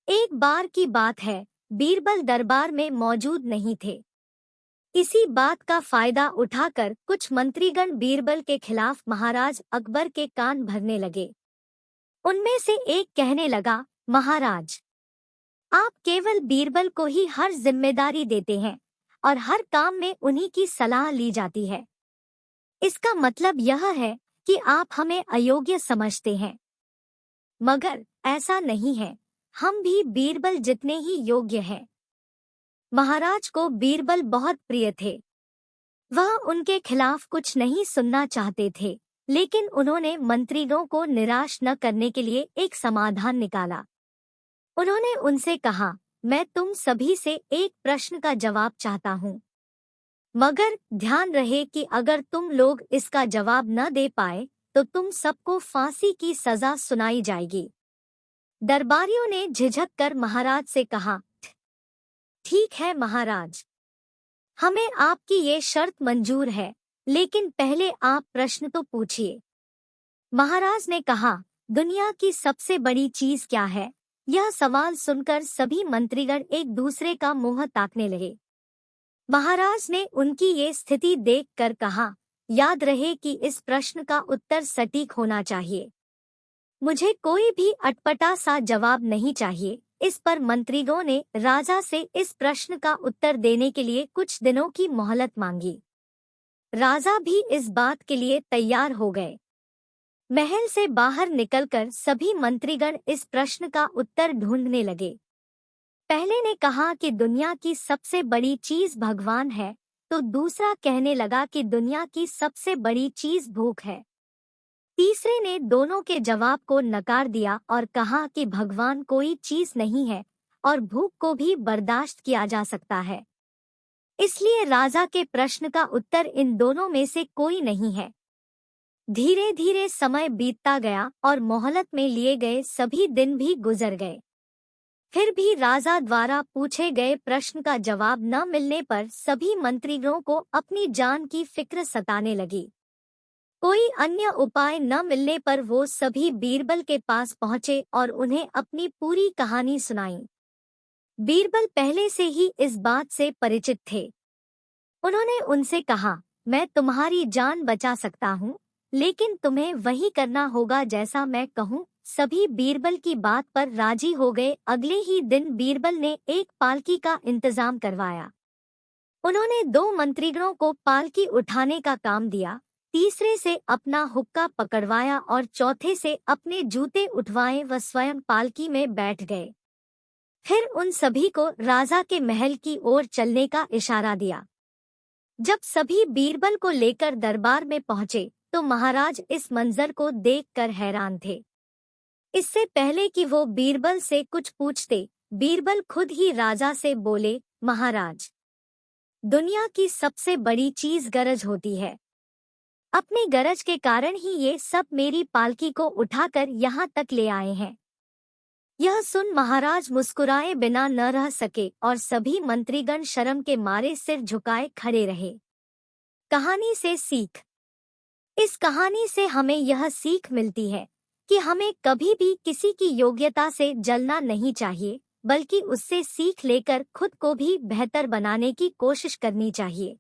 एक बार की बात है, बीरबल दरबार में मौजूद नहीं थे। इसी बात का फायदा उठाकर कुछ मंत्रीगण बीरबल के खिलाफ महाराज अकबर के कान भरने लगे। उनमें से एक कहने लगा, महाराज, आप केवल बीरबल को ही हर जिम्मेदारी देते हैं और हर काम में उन्हीं की सलाह ली जाती है। इसका मतलब यह है कि आप हमें अयोग्य समझते हैं। मगर ऐसा नहीं है, हम भी बीरबल जितने ही योग्य हैं। महाराज को बीरबल बहुत प्रिय थे। वह उनके खिलाफ कुछ नहीं सुनना चाहते थे, लेकिन उन्होंने मंत्रीगणों को निराश न करने के लिए एक समाधान निकाला। उन्होंने उनसे कहा, मैं तुम सभी से एक प्रश्न का जवाब चाहता हूँ, मगर ध्यान रहे कि अगर तुम लोग इसका जवाब न दे पाए तो तुम सबको फांसी की सजा सुनाई जाएगी। दरबारियों ने झिझक कर महाराज से कहा, ठीक है महाराज, हमें आपकी ये शर्त मंजूर है, लेकिन पहले आप प्रश्न तो पूछिए। महाराज ने कहा, दुनिया की सबसे बड़ी चीज क्या है? यह सवाल सुनकर सभी मंत्रीगण एक दूसरे का मुंह ताकने लगे। महाराज ने उनकी ये स्थिति देखकर कहा, याद रहे कि इस प्रश्न का उत्तर सटीक होना चाहिए। मुझे कोई भी अटपटा सा जवाब नहीं चाहिए। इस पर मंत्रीगणों ने राजा से इस प्रश्न का उत्तर देने के लिए कुछ दिनों की मोहलत मांगी। राजा भी इस बात के लिए तैयार हो गए। महल से बाहर निकलकर सभी मंत्रीगण इस प्रश्न का उत्तर ढूंढने लगे। पहले ने कहा कि दुनिया की सबसे बड़ी चीज भगवान है, तो दूसरा कहने लगा कि दुनिया की सबसे बड़ी चीज भूख है। तीसरे ने दोनों के जवाब को नकार दिया और कहा कि भगवान कोई चीज नहीं है और भूख को भी बर्दाश्त किया जा सकता है। इसलिए राजा के प्रश्न का उत्तर इन दोनों में से कोई नहीं है। धीरे धीरे समय बीतता गया और मोहलत में लिए गए सभी दिन भी गुजर गए। फिर भी राजा द्वारा पूछे गए प्रश्न का जवाब न मिलने पर सभी मंत्रीगणों को अपनी जान की फिक्र सताने लगी। कोई अन्य उपाय न मिलने पर वो सभी बीरबल के पास पहुंचे और उन्हें अपनी पूरी कहानी सुनाई। बीरबल पहले से ही इस बात से परिचित थे। उन्होंने उनसे कहा, मैं तुम्हारी जान बचा सकता हूँ, लेकिन तुम्हें वही करना होगा जैसा मैं कहूँ। सभी बीरबल की बात पर राजी हो गए। अगले ही दिन बीरबल ने एक पालकी का इंतजाम करवाया। उन्होंने 2 मंत्रीगणों को पालकी उठाने का काम दिया, तीसरे से अपना हुक्का पकड़वाया और चौथे से अपने जूते उठवाए व स्वयं पालकी में बैठ गए। फिर उन सभी को राजा के महल की ओर चलने का इशारा दिया। जब सभी बीरबल को लेकर दरबार में पहुंचे तो महाराज इस मंजर को देखकर हैरान थे। इससे पहले कि वो बीरबल से कुछ पूछते, बीरबल खुद ही राजा से बोले, महाराज, दुनिया की सबसे बड़ी चीज गरज होती है। अपनी गरज के कारण ही ये सब मेरी पालकी को उठाकर यहाँ तक ले आए हैं। यह सुन महाराज मुस्कुराए बिना न रह सके और सभी मंत्रीगण शर्म के मारे सिर झुकाए खड़े रहे। कहानी से सीख। इस कहानी से हमें यह सीख मिलती है कि हमें कभी भी किसी की योग्यता से जलना नहीं चाहिए, बल्कि उससे सीख लेकर खुद को भी बेहतर बनाने की कोशिश करनी चाहिए।